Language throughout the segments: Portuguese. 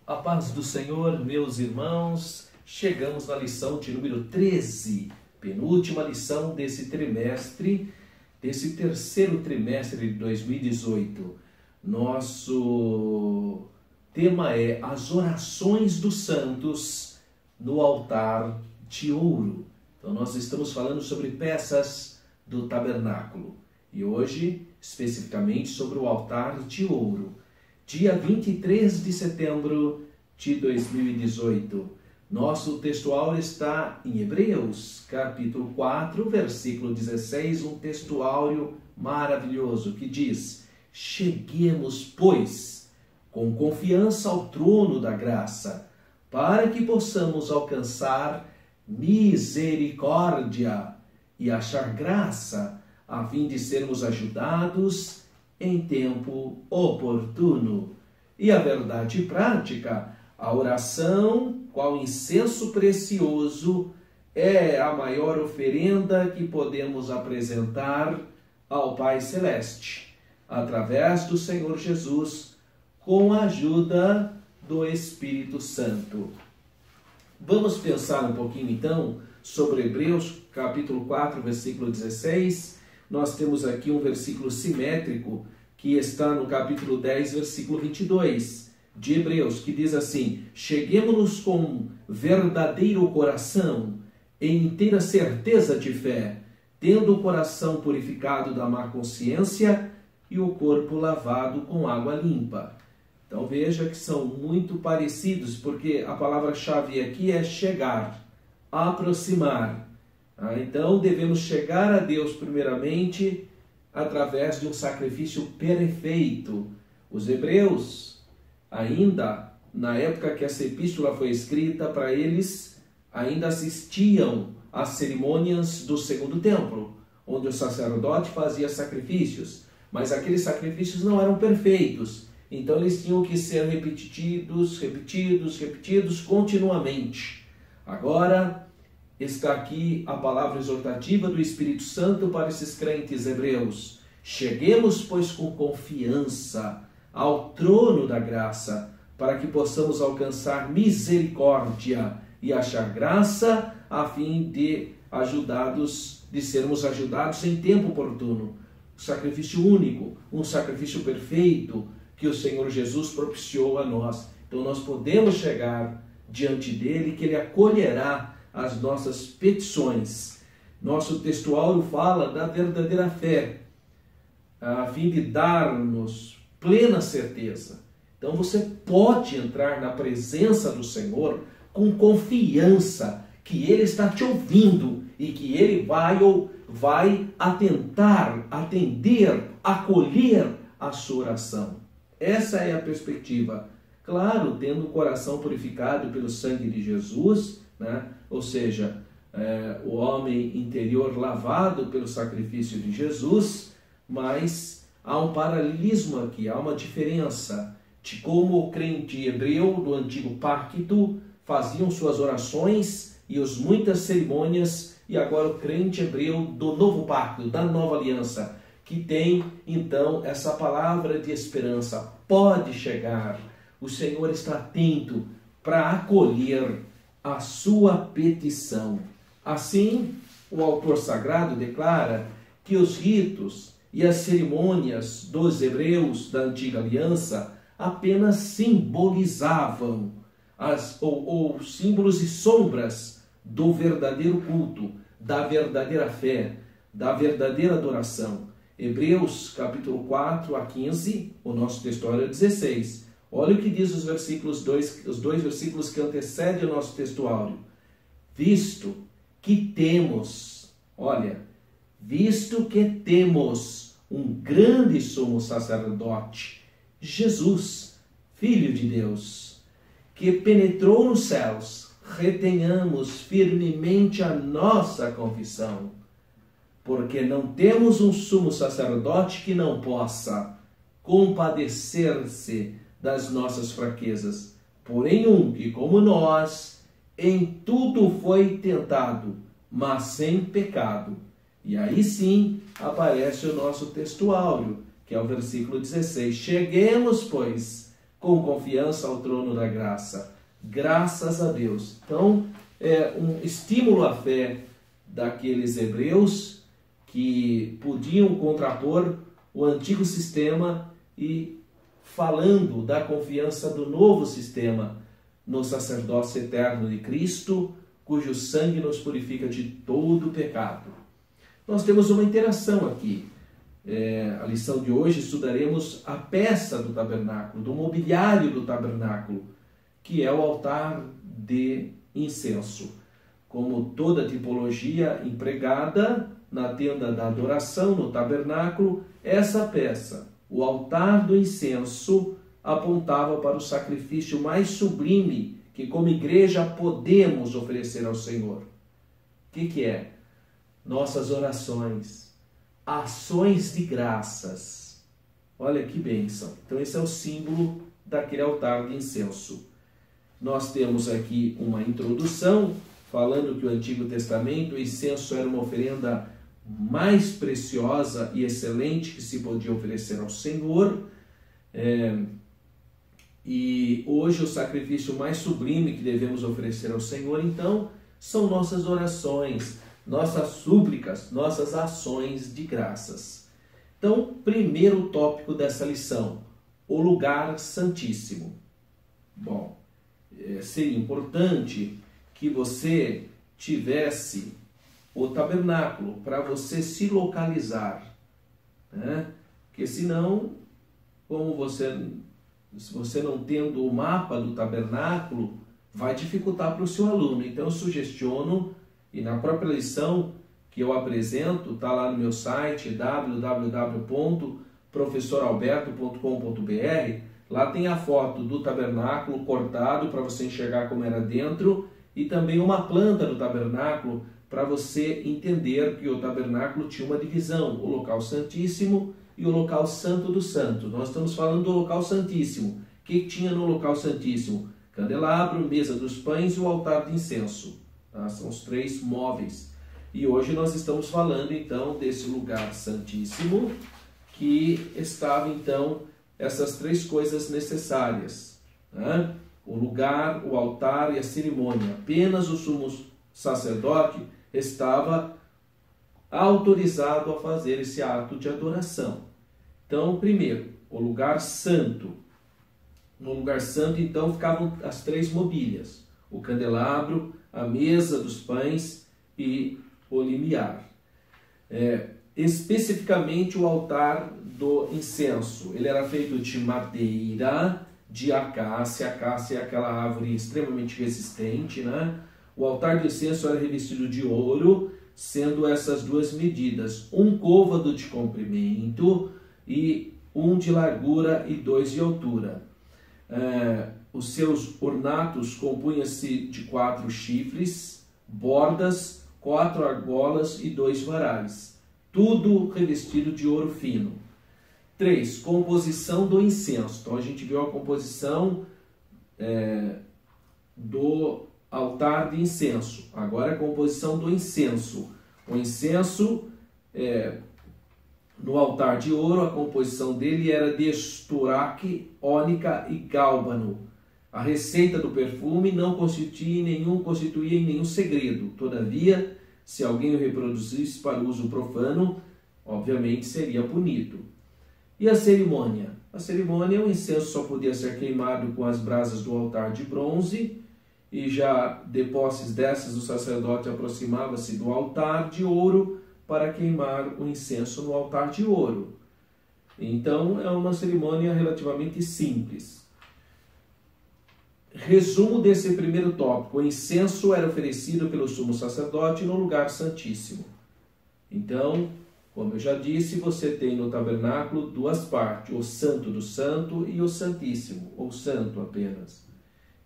A paz do Senhor, meus irmãos, chegamos na lição de número 13, penúltima lição desse trimestre, desse terceiro trimestre de 2018. Nosso tema é as orações dos santos no altar de ouro. Então nós estamos falando sobre peças do tabernáculo e hoje, especificamente, sobre o altar de ouro. Dia 23 de setembro de 2018. Nosso textual está em Hebreus, capítulo 4, versículo 16, um textuário maravilhoso que diz: cheguemos, pois, com confiança ao trono da graça, para que possamos alcançar misericórdia e achar graça, a fim de sermos ajudados em tempo oportuno. E a verdade prática, a oração, qual incenso precioso, é a maior oferenda que podemos apresentar ao Pai Celeste, através do Senhor Jesus, com a ajuda do Espírito Santo. Vamos pensar um pouquinho então sobre Hebreus, capítulo 4, versículo 16. Nós temos aqui um versículo simétrico que está no capítulo 10, versículo 22 de Hebreus, que diz assim: cheguemos-nos com verdadeiro coração, em inteira certeza de fé, tendo o coração purificado da má consciência e o corpo lavado com água limpa. Então veja que são muito parecidos, porque a palavra-chave aqui é chegar, aproximar. Então devemos chegar a Deus primeiramente através de um sacrifício perfeito. Os hebreus, ainda na época que essa epístola foi escrita, para eles ainda assistiam às cerimônias do segundo templo, onde o sacerdote fazia sacrifícios, mas aqueles sacrifícios não eram perfeitos, então eles tinham que ser repetidos continuamente. Agora está aqui a palavra exortativa do Espírito Santo para esses crentes hebreus. Cheguemos, pois, com confiança ao trono da graça, para que possamos alcançar misericórdia e achar graça, a fim de sermos ajudados em tempo oportuno. Um sacrifício único, um sacrifício perfeito que o Senhor Jesus propiciou a nós. Então nós podemos chegar diante dele, que ele acolherá as nossas petições. Nosso textual fala da verdadeira fé, a fim de dar-nos plena certeza. Então você pode entrar na presença do Senhor com confiança que ele está te ouvindo e que ele vai atender, acolher a sua oração. Essa é a perspectiva. Claro, tendo o coração purificado pelo sangue de Jesus, né? Ou seja, o homem interior lavado pelo sacrifício de Jesus, mas há um paralelismo aqui, há uma diferença de como o crente hebreu do antigo pacto faziam suas orações e as muitas cerimônias, e agora o crente hebreu do novo pacto, da nova aliança, que tem então essa palavra de esperança. Pode chegar, o Senhor está atento para acolher a sua petição. Assim, o autor sagrado declara que os ritos e as cerimônias dos hebreus da antiga aliança apenas simbolizavam ou símbolos e sombras do verdadeiro culto, da verdadeira fé, da verdadeira adoração. Hebreus capítulo 4 a 15, o nosso textuário é 16. Olha o que diz os dois versículos que antecedem o nosso textuário. Visto que temos um grande sumo sacerdote, Jesus, Filho de Deus, que penetrou nos céus, retenhamos firmemente a nossa confissão, porque não temos um sumo sacerdote que não possa compadecer-se das nossas fraquezas, porém um que, como nós, em tudo foi tentado, mas sem pecado. E aí sim aparece o nosso textuário, que é o versículo 16. Cheguemos, pois, com confiança ao trono da graça. Graças a Deus. Então, é um estímulo à fé daqueles hebreus que podiam contrapor o antigo sistema e falando da confiança do novo sistema no sacerdócio eterno de Cristo, cujo sangue nos purifica de todo pecado. Nós temos uma interação aqui. A lição de hoje estudaremos a peça do tabernáculo, do mobiliário do tabernáculo, que é o altar de incenso. Como toda tipologia empregada na tenda da adoração, no tabernáculo, essa peça, o altar do incenso, apontava para o sacrifício mais sublime que como igreja podemos oferecer ao Senhor. O que é? Nossas orações, ações de graças. Olha que bênção. Então esse é o símbolo daquele altar de incenso. Nós temos aqui uma introdução falando que o Antigo Testamento, o incenso era uma oferenda mais preciosa e excelente que se podia oferecer ao Senhor. E hoje o sacrifício mais sublime que devemos oferecer ao Senhor, então, são nossas orações, nossas súplicas, nossas ações de graças. Então, primeiro tópico dessa lição, o lugar santíssimo. Bom, seria importante que você tivesse o tabernáculo para você se localizar, né? Porque senão, se você não tendo o mapa do tabernáculo, vai dificultar para o seu aluno. Então eu sugestiono, e na própria lição que eu apresento, está lá no meu site www.professoralberto.com.br, lá tem a foto do tabernáculo cortado para você enxergar como era dentro, e também uma planta do tabernáculo para você entender que o tabernáculo tinha uma divisão, o local santíssimo e o local santo dos santos. Nós estamos falando do local santíssimo. O que tinha no local santíssimo? Candelabro, mesa dos pães e o altar de incenso. Tá? São os três móveis. E hoje nós estamos falando então desse lugar santíssimo, que estava então essas três coisas necessárias, né? O lugar, o altar e a cerimônia. Apenas o sumo sacerdote estava autorizado a fazer esse ato de adoração. Então, primeiro, o lugar santo. No lugar santo, então, ficavam as três mobílias: o candelabro, a mesa dos pães e o limiar. Especificamente o altar do incenso. Ele era feito de madeira, de acácia. Acácia é aquela árvore extremamente resistente, né? O altar de incenso era revestido de ouro, sendo essas duas medidas: 1 côvado de comprimento e 1 de largura e 2 de altura. Os seus ornatos compunham-se de 4 chifres, bordas, 4 argolas e 2 varais, tudo revestido de ouro fino. 3. Composição do incenso. Então a gente viu a composição do altar de incenso. Agora a composição do incenso. O incenso, no altar de ouro, a composição dele era de esturaque, ônica e gálbano. A receita do perfume não constituía em nenhum segredo. Todavia, se alguém o reproduzisse para uso profano, obviamente seria punido. E a cerimônia? A cerimônia, o incenso só podia ser queimado com as brasas do altar de bronze, e já de posses dessas o sacerdote aproximava-se do altar de ouro para queimar o incenso no altar de ouro. Então é uma cerimônia relativamente simples. Resumo desse primeiro tópico: o incenso era oferecido pelo sumo sacerdote no lugar santíssimo. Então, como eu já disse, você tem no tabernáculo duas partes: o santo do santo e o santíssimo, ou santo apenas.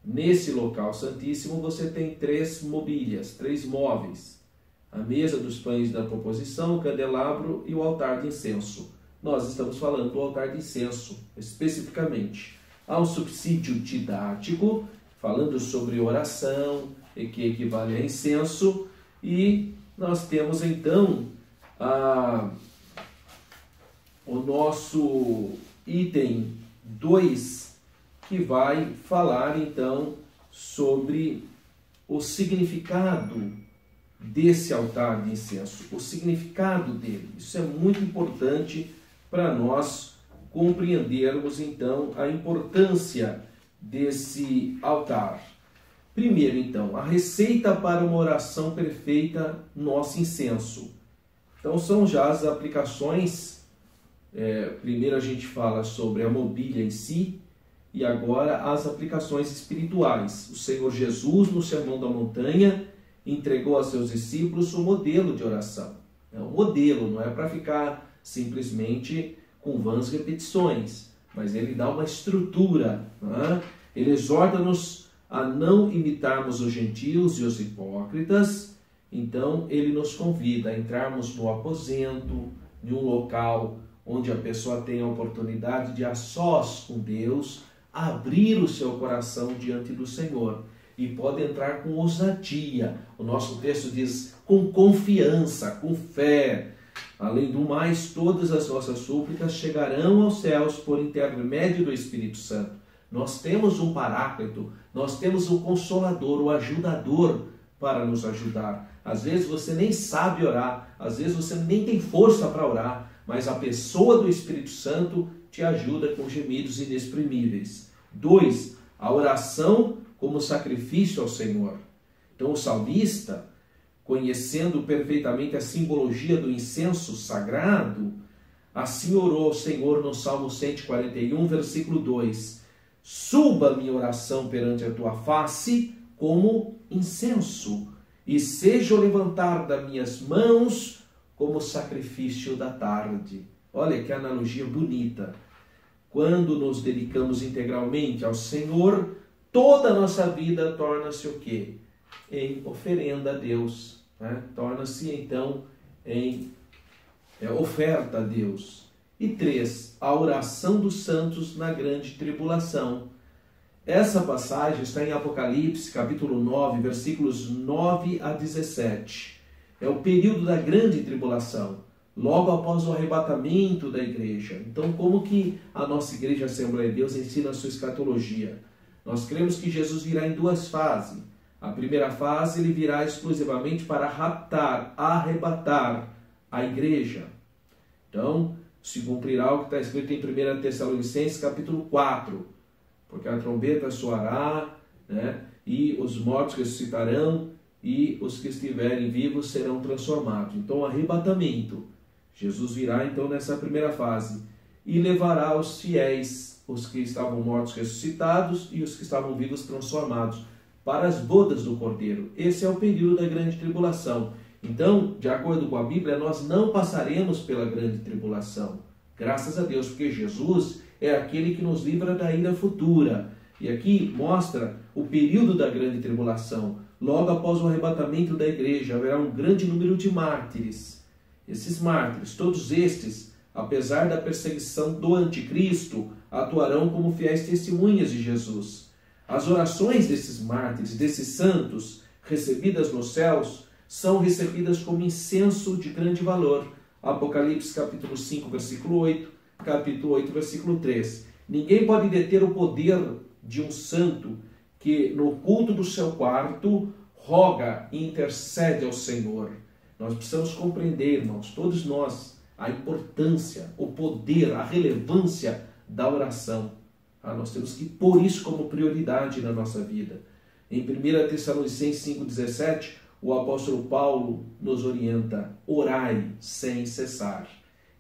Nesse local santíssimo você tem 3 mobílias, 3 móveis: a mesa dos pães da proposição, o candelabro e o altar de incenso. Nós estamos falando do altar de incenso, especificamente. Há um subsídio didático, falando sobre oração, que equivale a incenso, e nós temos então o nosso item 2, que vai falar então sobre o significado desse altar de incenso, o significado dele. Isso é muito importante para nós compreendermos então a importância desse altar. Primeiro, então, a receita para uma oração perfeita, nosso incenso. Então, são já as aplicações. Primeiro a gente fala sobre a mobília em si, e agora as aplicações espirituais. O Senhor Jesus, no Sermão da Montanha, entregou a seus discípulos o modelo de oração. É um modelo, não é para ficar simplesmente com vãs repetições, mas ele dá uma estrutura. Ele exorta-nos a não imitarmos os gentios e os hipócritas. Então ele nos convida a entrarmos no aposento, em um local onde a pessoa tem a oportunidade de, a sós com Deus, abrir o seu coração diante do Senhor. E pode entrar com ousadia. O nosso texto diz com confiança, com fé. Além do mais, todas as nossas súplicas chegarão aos céus por intermédio do Espírito Santo. Nós temos um Paráclito, nós temos um Consolador, o Ajudador para nos ajudar. Às vezes você nem sabe orar, às vezes você nem tem força para orar, mas a pessoa do Espírito Santo te ajuda com gemidos inexprimíveis. 2. A oração como sacrifício ao Senhor. Então o salmista, conhecendo perfeitamente a simbologia do incenso sagrado, assim orou ao Senhor no Salmo 141, versículo 2. Suba minha oração perante a tua face como incenso, e seja o levantar das minhas mãos como sacrifício da tarde. Olha que analogia bonita. Quando nos dedicamos integralmente ao Senhor, toda a nossa vida torna-se o quê? Em oferenda a Deus. Torna-se então em oferta a Deus. E 3. A oração dos santos na grande tribulação. Essa passagem está em Apocalipse, capítulo 9, versículos 9 a 17. É o período da grande tribulação, logo após o arrebatamento da igreja. Então, como que a nossa igreja Assembleia de Deus ensina a sua escatologia? Nós cremos que Jesus virá em 2 fases. A primeira fase, ele virá exclusivamente para raptar, arrebatar a igreja. Então, se cumprirá o que está escrito em 1 Tessalonicenses, capítulo 4. Porque a trombeta soará, e os mortos ressuscitarão, e os que estiverem vivos serão transformados. Então, arrebatamento. Jesus virá, então, nessa primeira fase, e levará os fiéis, os que estavam mortos ressuscitados e os que estavam vivos transformados, para as bodas do Cordeiro. Esse é o período da grande tribulação. Então, de acordo com a Bíblia, nós não passaremos pela grande tribulação. Graças a Deus, porque Jesus é aquele que nos livra da ira futura. E aqui mostra o período da grande tribulação. Logo após o arrebatamento da igreja, haverá um grande número de mártires. Esses mártires, todos estes, apesar da perseguição do anticristo, atuarão como fiéis testemunhas de Jesus. As orações desses mártires, desses santos, recebidas nos céus, são recebidas como incenso de grande valor. Apocalipse capítulo 5, versículo 8, capítulo 8, versículo 3. Ninguém pode deter o poder de um santo que no culto do seu quarto roga e intercede ao Senhor. Nós precisamos compreender, irmãos, todos nós, a importância, o poder, a relevância da oração. Nós temos que pôr isso como prioridade na nossa vida. Em 1 Tessalonicenses 5,17, o apóstolo Paulo nos orienta: orai sem cessar.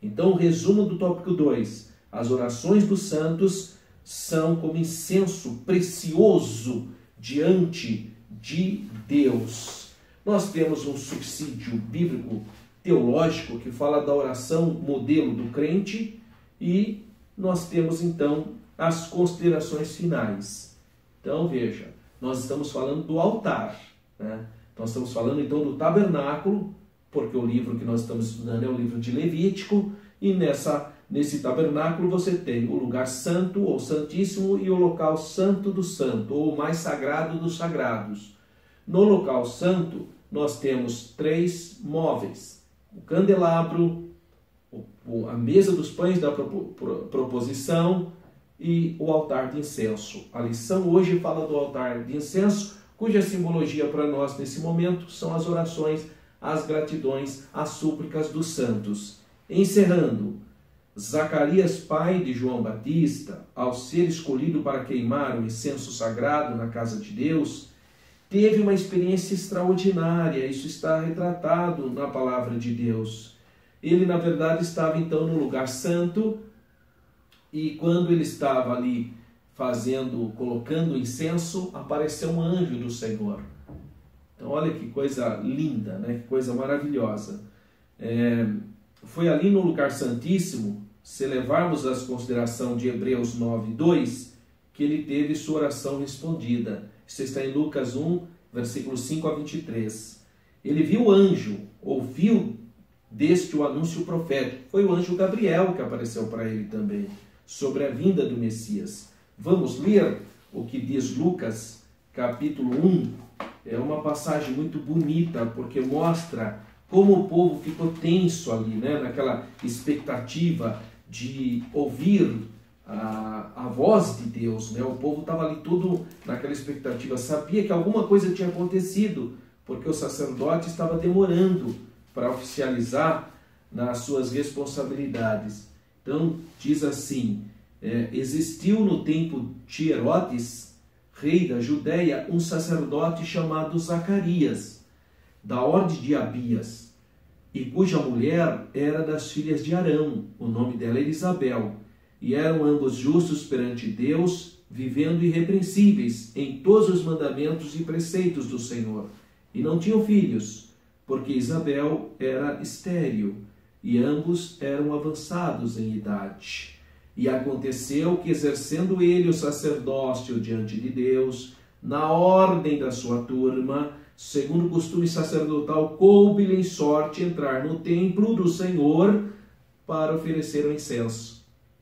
Então, o resumo do tópico 2. As orações dos santos são como incenso precioso diante de Deus. Nós temos um subsídio bíblico teológico que fala da oração modelo do crente, e nós temos então as considerações finais. Então veja, nós estamos falando do altar, Nós estamos falando então do tabernáculo, porque o livro que nós estamos estudando é o livro de Levítico, e nesse tabernáculo você tem o lugar santo ou santíssimo e o local santo do santo, ou o mais sagrado dos sagrados. No local santo nós temos 3 móveis: o candelabro, a mesa dos pães da proposição e o altar de incenso. A lição hoje fala do altar de incenso, cuja simbologia para nós nesse momento são as orações, as gratidões, as súplicas dos santos. Encerrando, Zacarias, pai de João Batista, ao ser escolhido para queimar o incenso sagrado na casa de Deus, teve uma experiência extraordinária. Isso está retratado na palavra de Deus. Ele, na verdade, estava então no lugar santo, e quando ele estava ali colocando incenso, apareceu um anjo do Senhor. Então, olha que coisa linda, né? Que coisa maravilhosa. Foi ali no lugar santíssimo, se levarmos as consideração de Hebreus 9:2, que ele teve sua oração respondida. Isso está em Lucas 1, versículos 5 a 23. Ele viu o anjo, ouviu deste o anúncio profético. Foi o anjo Gabriel que apareceu para ele também, sobre a vinda do Messias. Vamos ler o que diz Lucas, capítulo 1. É uma passagem muito bonita, porque mostra como o povo ficou tenso ali, né? Naquela expectativa de ouvir a voz de Deus, né? O povo estava ali todo naquela expectativa, sabia que alguma coisa tinha acontecido, porque o sacerdote estava demorando para oficializar nas suas responsabilidades. Então, diz assim, existiu no tempo de Herodes, rei da Judéia, um sacerdote chamado Zacarias, da ordem de Abias, e cuja mulher era das filhas de Arão, o nome dela era Isabel, e eram ambos justos perante Deus, vivendo irrepreensíveis em todos os mandamentos e preceitos do Senhor, e não tinham filhos, porque Isabel era estéril, e ambos eram avançados em idade. E aconteceu que, exercendo ele o sacerdócio diante de Deus, na ordem da sua turma, segundo o costume sacerdotal, coube-lhe em sorte entrar no templo do Senhor para oferecer o incenso.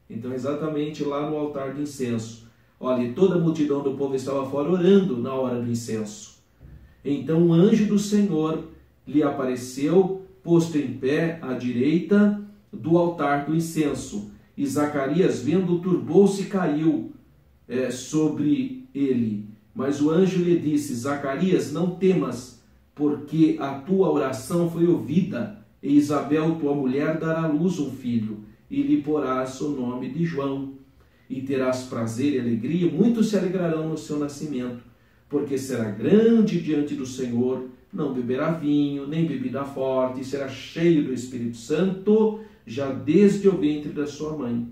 Então, exatamente lá no altar de incenso. Olha, toda a multidão do povo estava fora orando na hora do incenso. Então, o anjo do Senhor lhe apareceu, posto em pé à direita do altar do incenso. E Zacarias, vendo, turbou-se e caiu sobre ele. Mas o anjo lhe disse: Zacarias, não temas, porque a tua oração foi ouvida, e Isabel, tua mulher, dará à luz um filho, e lhe porás o nome de João. E terás prazer e alegria, muitos se alegrarão no seu nascimento, porque será grande diante do Senhor, não beberá vinho, nem bebida forte, e será cheio do Espírito Santo, já desde o ventre da sua mãe.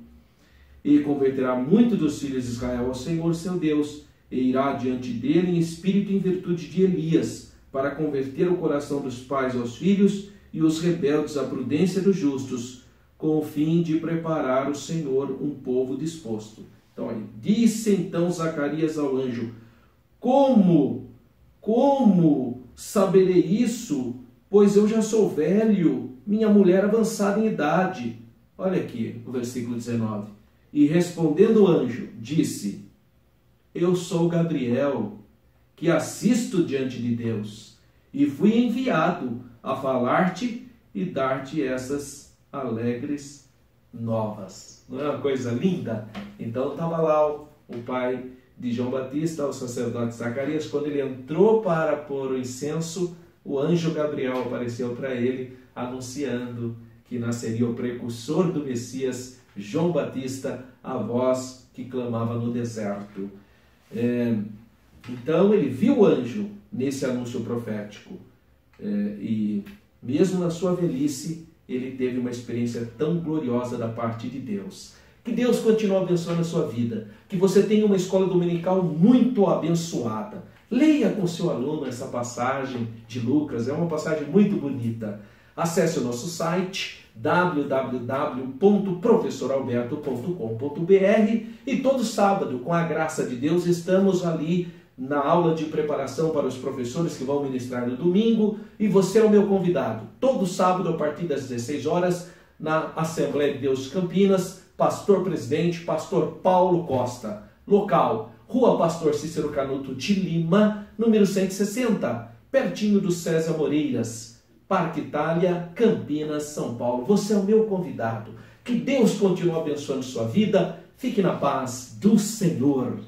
E converterá muito dos filhos de Israel ao Senhor, seu Deus, e irá diante dele em espírito e em virtude de Elias, para converter o coração dos pais aos filhos e os rebeldes à prudência dos justos, com o fim de preparar o Senhor um povo disposto. Então, aí, disse então Zacarias ao anjo: Como saberei isso? Pois eu já sou velho, minha mulher avançada em idade. Olha aqui o versículo 19. E respondendo o anjo, disse: Eu sou Gabriel, que assisto diante de Deus, e fui enviado a falar-te e dar-te essas alegres novas. Não é uma coisa linda? Então estava lá o pai de João Batista, o sacerdote Zacarias, quando ele entrou para pôr o incenso, o anjo Gabriel apareceu para ele, anunciando que nasceria o precursor do Messias, João Batista, a voz que clamava no deserto. Então ele viu o anjo nesse anúncio profético, e mesmo na sua velhice ele teve uma experiência tão gloriosa da parte de Deus. Que Deus continue abençoando a sua vida, que você tenha uma escola dominical muito abençoada. Leia com seu aluno essa passagem de Lucas, é uma passagem muito bonita. Acesse o nosso site www.professoralberto.com.br e todo sábado, com a graça de Deus, estamos ali na aula de preparação para os professores que vão ministrar no domingo, e você é o meu convidado. Todo sábado, a partir das 16 horas, na Assembleia de Deus Campinas, pastor-presidente, pastor Paulo Costa. Local, Rua Pastor Cícero Canuto de Lima, número 160, pertinho do César Moreiras, Parque Itália, Campinas, São Paulo. Você é o meu convidado. Que Deus continue abençoando sua vida Fique na paz do Senhor.